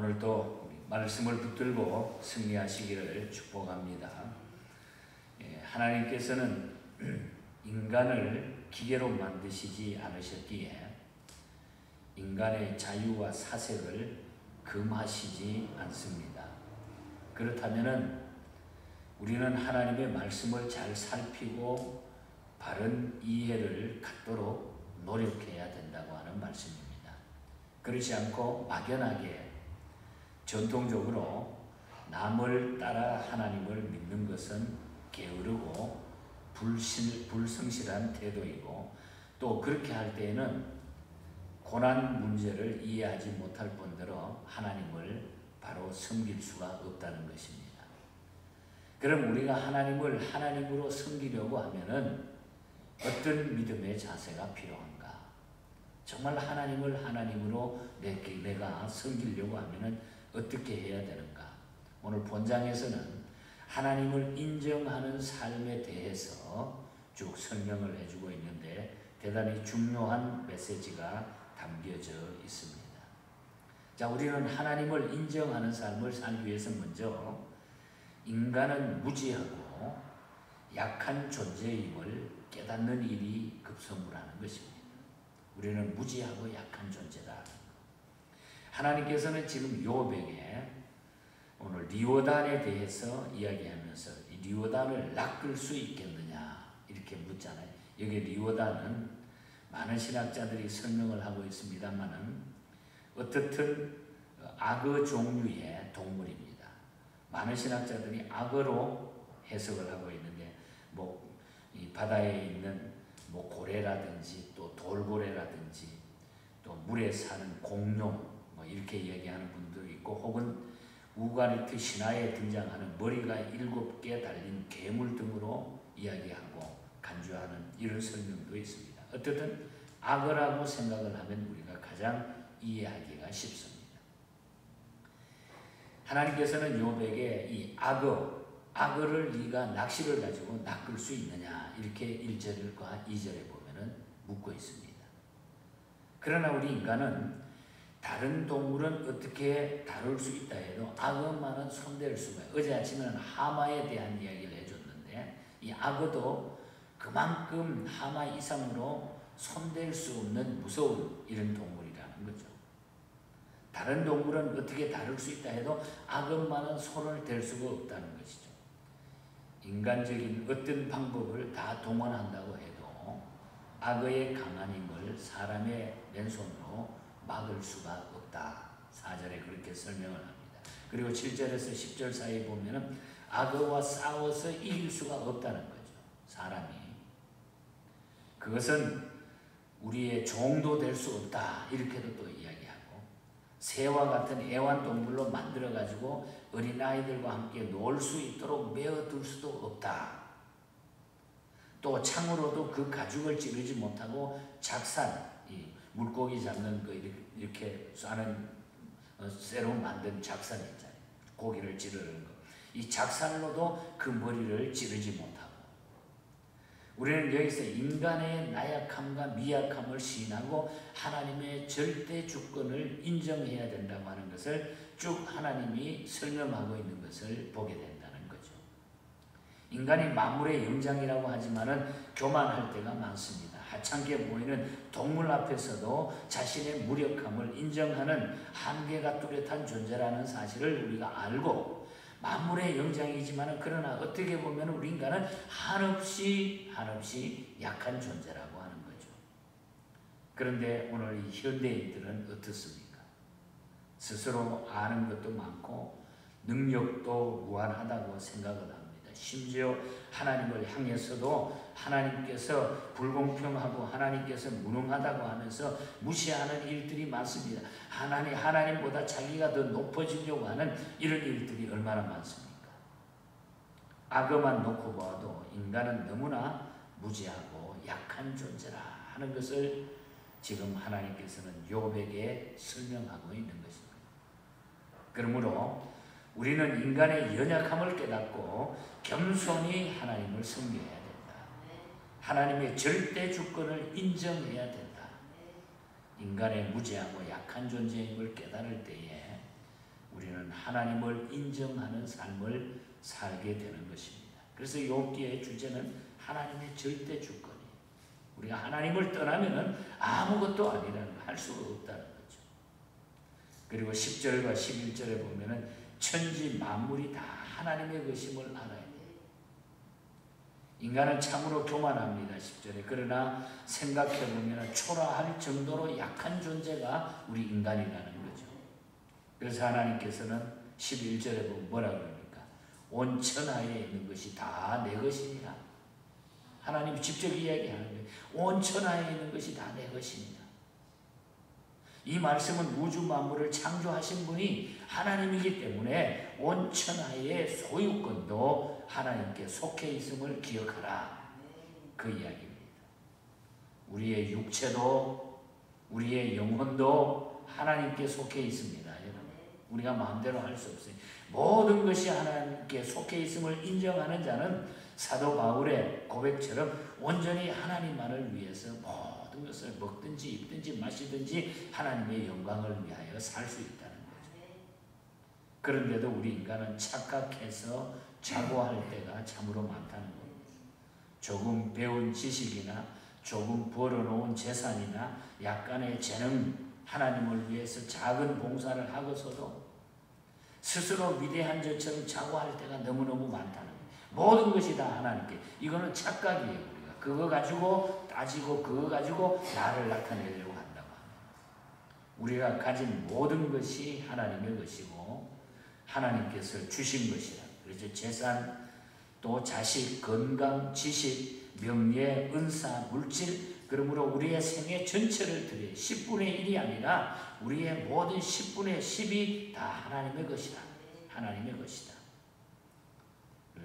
오늘도 우리 말씀을 붙들고 승리하시기를 축복합니다. 하나님께서는 인간을 기계로 만드시지 않으셨기에 인간의 자유와 사색을 금하시지 않습니다. 그렇다면 우리는 하나님의 말씀을 잘 살피고 바른 이해를 갖도록 노력해야 된다고 하는 말씀입니다. 그렇지 않고 막연하게 전통적으로 남을 따라 하나님을 믿는 것은 게으르고 불성실한 태도이고, 또 그렇게 할 때에는 고난 문제를 이해하지 못할 뿐더러 하나님을 바로 섬길 수가 없다는 것입니다. 그럼 우리가 하나님을 하나님으로 섬기려고 하면은 어떤 믿음의 자세가 필요한가? 정말 하나님을 하나님으로 내가 섬기려고 하면은 어떻게 해야 되는가? 오늘 본장에서는 하나님을 인정하는 삶에 대해서 쭉 설명을 해주고 있는데 대단히 중요한 메시지가 담겨져 있습니다. 자, 우리는 하나님을 인정하는 삶을 살기 위해서 먼저 인간은 무지하고 약한 존재임을 깨닫는 일이 급선무라는 것입니다. 우리는 무지하고 약한 존재다. 하나님께서는 지금 욥에게 오늘 리오단에 대해서 이야기하면서 이 리오단을 낚을 수 있겠느냐 이렇게 묻잖아요. 여기 리오단은 많은 신학자들이 설명을 하고 있습니다만은 어떻든 악어 종류의 동물입니다. 많은 신학자들이 악어로 해석을 하고 있는데 이 바다에 있는 고래라든지 또 돌고래라든지 또 물에 사는 공룡 이렇게 이야기하는 분도 있고, 혹은 우가리트 신화에 등장하는 머리가 7개 달린 괴물 등으로 이야기하고 간주하는 이런 설명도 있습니다. 어쨌든 악어라고 생각을 하면 우리가 가장 이해하기가 쉽습니다. 하나님께서는 욥에게 이 악어를 네가 낚시를 가지고 낚을 수 있느냐 이렇게 1절과 2절에 보면은 묻고 있습니다. 그러나 우리 인간은 다른 동물은 어떻게 다룰 수 있다 해도 악어만은 손댈 수가 없어요. 어제 아침에는 하마에 대한 이야기를 해줬는데 이 악어도 그만큼 하마 이상으로 손댈 수 없는 무서운 이런 동물이라는 거죠. 다른 동물은 어떻게 다룰 수 있다 해도 악어만은 손을 댈 수가 없다는 것이죠. 인간적인 어떤 방법을 다 동원한다고 해도 악어의 강한 힘을 사람의 맨손으로 막을 수가 없다. 4절에 그렇게 설명을 합니다. 그리고 7절에서 10절 사이에 보면은 악어와 싸워서 이길 수가 없다는 거죠. 사람이. 그것은 우리의 종도 될 수 없다. 이렇게도 또 이야기하고, 새와 같은 애완동물로 만들어가지고 어린아이들과 함께 놀 수 있도록 메어둘 수도 없다. 또 창으로도 그 가죽을 찌르지 못하고 작산, 물고기 잡는 이렇게 쏴는 쇠로 만든 작산 있잖아요. 고기를 찌르는 거. 이 작산으로도 그 머리를 찌르지 못하고, 우리는 여기서 인간의 나약함과 미약함을 시인하고 하나님의 절대 주권을 인정해야 된다고 하는 것을 쭉 하나님이 설명하고 있는 것을 보게 된다는 거죠. 인간이 만물의 영장이라고 하지만은 교만할 때가 많습니다. 하찮게 보이는 동물 앞에서도 자신의 무력함을 인정하는 한계가 뚜렷한 존재라는 사실을 우리가 알고, 만물의 영장이지만 그러나 어떻게 보면 우리 인간은 한없이 약한 존재라고 하는 거죠. 그런데 오늘 이 현대인들은 어떻습니까? 스스로 아는 것도 많고 능력도 무한하다고 생각을 합니다. 심지어 하나님을 향해서도 하나님께서 불공평하고 하나님께서 무능하다고 하면서 무시하는 일들이 많습니다. 하나님보다 자기가 더 높아지려고 하는 이런 일들이 얼마나 많습니까? 악어만 놓고 봐도 인간은 너무나 무지하고 약한 존재라 하는 것을 지금 하나님께서는 욥에게 설명하고 있는 것입니다. 그러므로 우리는 인간의 연약함을 깨닫고 겸손히 하나님을 섬겨야 된다. 하나님의 절대 주권을 인정해야 된다. 인간의 무지하고 약한 존재임을 깨달을 때에 우리는 하나님을 인정하는 삶을 살게 되는 것입니다. 그래서 욥기의 주제는 하나님의 절대 주권이. 우리가 하나님을 떠나면은 아무것도 아니라는 걸 할 수가 없다는 거죠. 그리고 10절과 11절에 보면은 천지 만물이 다 하나님의 것임을 알아야 돼요. 인간은 참으로 교만합니다. 10절에. 그러나 생각해보면 초라할 정도로 약한 존재가 우리 인간이라는 거죠. 그래서 하나님께서는 11절에 보면 뭐라 그럽니까? 온 천하에 있는 것이 다 내 것이니라. 하나님 직접 이야기하는 거예요. 온 천하에 있는 것이 다 내 것입니다. 이 말씀은 우주 만물을 창조하신 분이 하나님이기 때문에 온 천하의 소유권도 하나님께 속해 있음을 기억하라. 그 이야기입니다. 우리의 육체도 우리의 영혼도 하나님께 속해 있습니다. 여러분. 우리가 마음대로 할 수 없어요. 모든 것이 하나님께 속해 있음을 인정하는 자는 사도 바울의 고백처럼 온전히 하나님만을 위해서 모든 것을 먹든지 입든지 마시든지 하나님의 영광을 위하여 살 수 있다는 거죠. 그런데도 우리 인간은 착각해서 자고할 때가 참으로 많다는 겁니다. 조금 배운 지식이나 조금 벌어놓은 재산이나 약간의 재능, 하나님을 위해서 작은 봉사를 하고서도 스스로 위대한 저처럼 자고할 때가 너무너무 많다는 거예요. 모든 것이 다 하나님께. 이거는 착각이에요. 우리가 그거 가지고 따지고 그거 가지고 나를 나타내려고 한다고 합니다. 우리가 가진 모든 것이 하나님의 것이고 하나님께서 주신 것이라. 그래서 재산, 또 자식, 건강, 지식, 명예, 은사, 물질, 그러므로 우리의 생애 전체를 드려 10분의 1이 아니라 우리의 모든 10분의 10이 다 하나님의 것이다. 하나님의 것이다.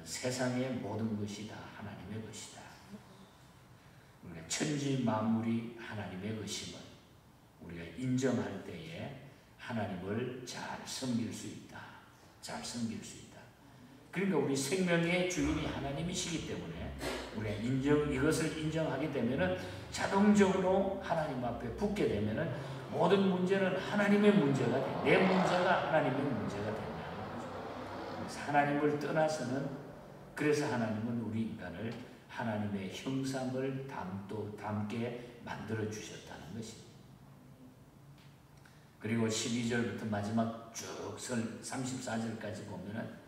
세상의 모든 것이 다 하나님의 것이다. 우리가 천지 만물이 하나님의 것임을 우리가 인정할 때에 하나님을 잘 섬길 수 있다. 잘 섬길 수 있다. 그러니까 우리 생명의 주인이 하나님이시기 때문에 우리가 이것을 인정하게 되면은 자동적으로 하나님 앞에 붙게 되면은 모든 문제는 하나님의 문제가 돼. 내 문제가 하나님의 문제가 된다는 거죠. 하나님을 떠나서는, 그래서 하나님은 우리 인간을 하나님의 형상을 담게 만들어 주셨다는 것입니다. 그리고 12절부터 마지막 쭉 34절까지 보면은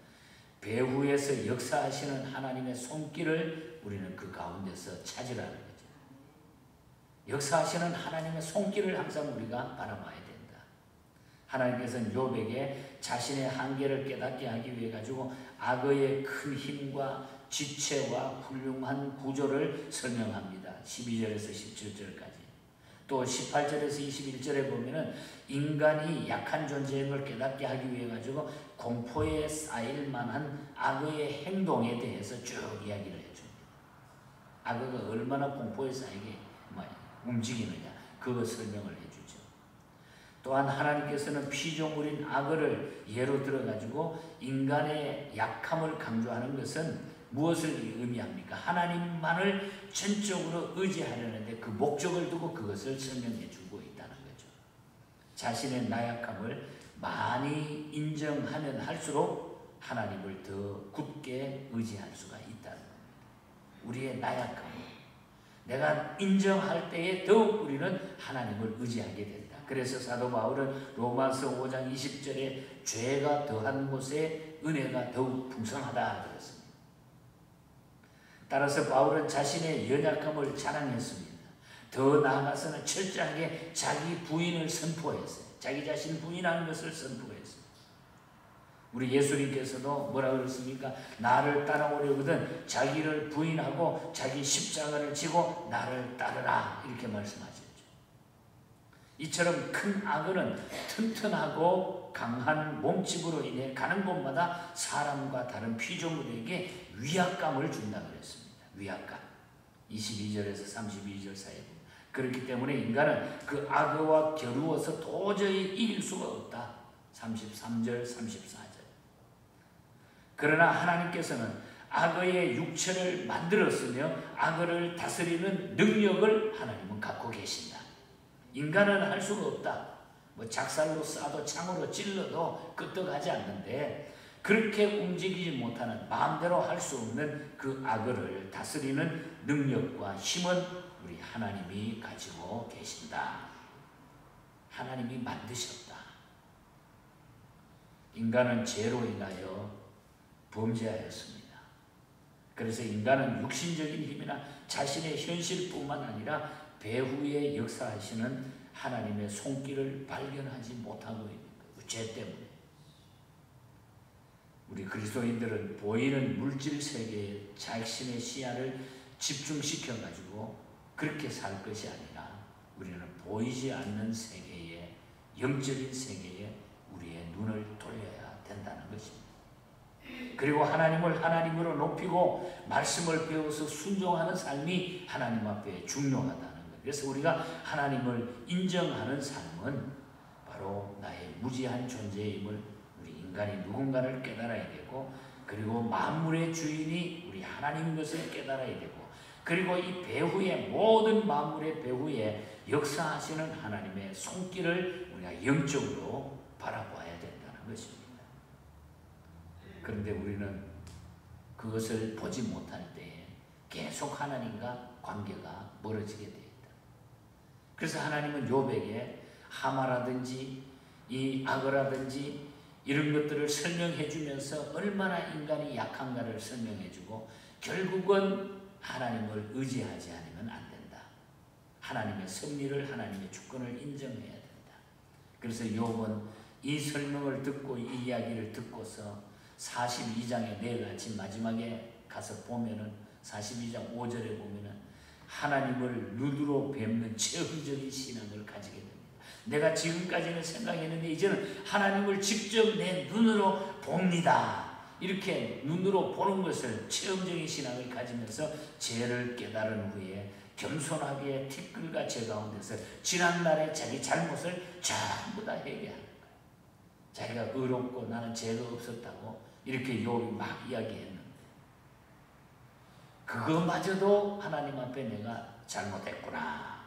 배후에서 역사하시는 하나님의 손길을 우리는 그 가운데서 찾으라는 거죠. 역사하시는 하나님의 손길을 항상 우리가 바라봐야 된다. 하나님께서는 욥에게 자신의 한계를 깨닫게 하기 위해 가지고 악어의 큰 힘과 지체와 훌륭한 구조를 설명합니다. 12절에서 17절까지. 또 18절에서 21절에 보면은 인간이 약한 존재인 걸 깨닫게 하기 위해 가지고 공포에 쌓일 만한 악어의 행동에 대해서 쭉 이야기를 해줍니다. 악어가 얼마나 공포에 쌓이게 움직이느냐, 그거 설명을 해주죠. 또한 하나님께서는 피조물인 악어를 예로 들어 가지고 인간의 약함을 강조하는 것은 무엇을 의미합니까? 하나님만을 전적으로 의지하려는데 그 목적을 두고 그것을 설명해 주고 있다는 거죠. 자신의 나약함을 많이 인정하면 할수록 하나님을 더 굳게 의지할 수가 있다는 겁니다. 우리의 나약함을 내가 인정할 때에 더욱 우리는 하나님을 의지하게 된다. 그래서 사도 바울은 로마서 5장 20절에 죄가 더한 곳에 은혜가 더욱 풍성하다 그랬습니다. 따라서 바울은 자신의 연약함을 자랑했습니다. 더 나아가서는 철저하게 자기 부인을 선포했어요. 자기 자신을 부인하는 것을 선포했어요. 우리 예수님께서도 뭐라 그랬습니까? 나를 따라오려거든 자기를 부인하고 자기 십자가를 지고 나를 따르라, 이렇게 말씀하셨죠. 이처럼 큰 악어는 튼튼하고 강한 몸집으로 인해 가는 곳마다 사람과 다른 피조물에게 위압감을 준다 그랬습니다. 위압감. 22절에서 32절 사이에. 그렇기 때문에 인간은 그 악어와 겨루어서 도저히 이길 수가 없다. 33절, 34절. 그러나 하나님께서는 악어의 육체를 만들었으며 악어를 다스리는 능력을 하나님은 갖고 계신다. 인간은 할 수가 없다. 뭐 작살로 쏴도 창으로 찔러도 끄떡하지 않는데, 그렇게 움직이지 못하는, 마음대로 할 수 없는 그 악을 다스리는 능력과 힘은 우리 하나님이 가지고 계신다. 하나님이 만드셨다. 인간은 죄로 인하여 범죄하였습니다. 그래서 인간은 육신적인 힘이나 자신의 현실뿐만 아니라 배후에 역사하시는 하나님의 손길을 발견하지 못하고 있는 거예요. 죄 때문에. 우리 그리스도인들은 보이는 물질 세계에 자신의 시야를 집중시켜 가지고 그렇게 살 것이 아니라, 우리는 보이지 않는 세계에, 영적인 세계에 우리의 눈을 돌려야 된다는 것입니다. 그리고 하나님을 하나님으로 높이고 말씀을 배워서 순종하는 삶이 하나님 앞에 중요하다는 것. 그래서 우리가 하나님을 인정하는 삶은 바로 나의 무지한 존재임을, 우리 인간이 누군가를 깨달아야 되고, 그리고 만물의 주인이 우리 하나님인 것을 깨달아야 되고, 그리고 이 배후에, 모든 만물의 배후에 역사하시는 하나님의 손길을 우리가 영적으로 바라봐야 된다는 것입니다. 그런데 우리는 그것을 보지 못할 때에 계속 하나님과 관계가 멀어지게 되어 있다. 그래서 하나님은 욥에게 하마라든지 이 악어라든지 이런 것들을 설명해 주면서 얼마나 인간이 약한가를 설명해 주고, 결국은 하나님을 의지하지 않으면 안 된다. 하나님의 섭리를, 하나님의 주권을 인정해야 된다. 그래서 욥은 이 설명을 듣고, 이 이야기를 듣고서 42장에 내일같이 마지막에 가서 보면은, 42장 5절에 보면은 하나님을 눈으로 뵙는 체험적인 신앙을 가지게 됩니다. 내가 지금까지는 생각했는데 이제는 하나님을 직접 내 눈으로 봅니다. 이렇게 눈으로 보는 것을, 체험적인 신앙을 가지면서 죄를 깨달은 후에 겸손하게 티끌과 재 가운데서 지난날의 자기 잘못을 전부 다 회개하는 거예요. 자기가 의롭고 나는 죄가 없었다고 이렇게 욥이 막 이야기했는데, 그거마저도 하나님 앞에 내가 잘못했구나.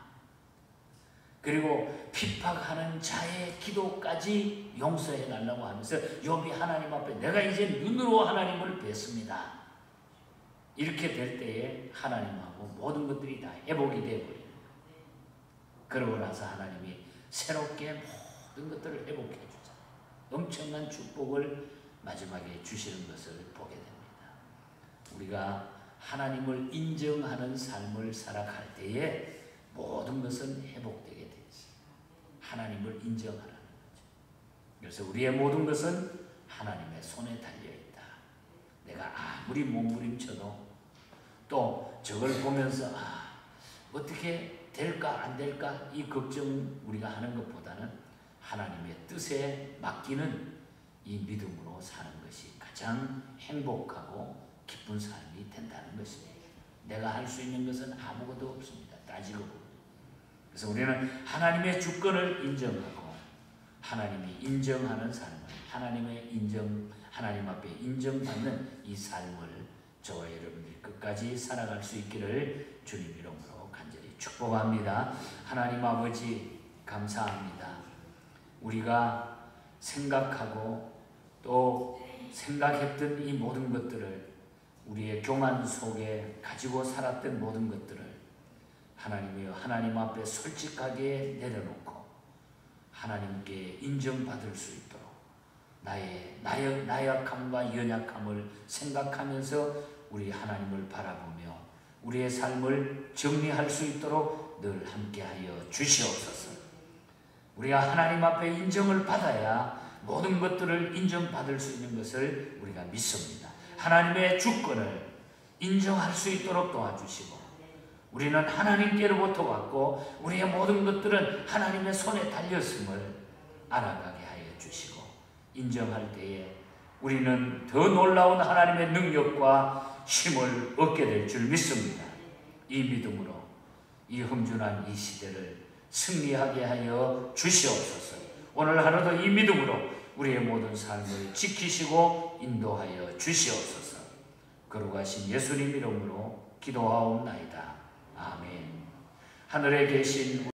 그리고 핍박하는 자의 기도까지 용서해 달라고 하면서 욥이 하나님 앞에 내가 이제 눈으로 하나님을 뵀습니다. 이렇게 될 때에 하나님하고 모든 것들이 다 회복이 되어버리는 거예요. 그러고 나서 하나님이 새롭게 모든 것들을 회복해 주자. 엄청난 축복을 마지막에 주시는 것을 보게 됩니다. 우리가 하나님을 인정하는 삶을 살아갈 때에 모든 것은 회복되게 되지. 하나님을 인정하라는 거죠. 그래서 우리의 모든 것은 하나님의 손에 달려있다. 내가 아무리 몸부림쳐도 또 저걸 보면서 어떻게 될까 안 될까 이 걱정 우리가 하는 것보다는 하나님의 뜻에 맡기는 이 믿음으로 사는 것이 가장 행복하고 기쁜 삶이 된다는 것입니다. 내가 할 수 있는 것은 아무것도 없습니다. 따지고 보면. 그래서 우리는 하나님의 주권을 인정하고 하나님이 인정하는 삶을, 하나님 앞에 인정받는 이 삶을 저와 여러분들이 끝까지 살아갈 수 있기를 주님 이름으로 간절히 축복합니다. 하나님 아버지 감사합니다. 우리가 생각하고 또 생각했던 이 모든 것들을, 우리의 교만 속에 가지고 살았던 모든 것들을 하나님이여 하나님 앞에 솔직하게 내려놓고 하나님께 인정받을 수 있도록 나의 나약함과 연약함을 생각하면서 우리 하나님을 바라보며 우리의 삶을 정리할 수 있도록 늘 함께하여 주시옵소서. 우리가 하나님 앞에 인정을 받아야 모든 것들을 인정받을 수 있는 것을 우리가 믿습니다. 하나님의 주권을 인정할 수 있도록 도와주시고, 우리는 하나님께로부터 왔고 우리의 모든 것들은 하나님의 손에 달렸음을 알아가게 하여 주시고, 인정할 때에 우리는 더 놀라운 하나님의 능력과 힘을 얻게 될 줄 믿습니다. 이 믿음으로 이 험준한 이 시대를 승리하게 하여 주시옵소서. 오늘 하루도 이 믿음으로 우리의 모든 삶을 지키시고 인도하여 주시옵소서. 거룩하신 예수님 이름으로 기도하옵나이다. 아멘. 하늘에 계신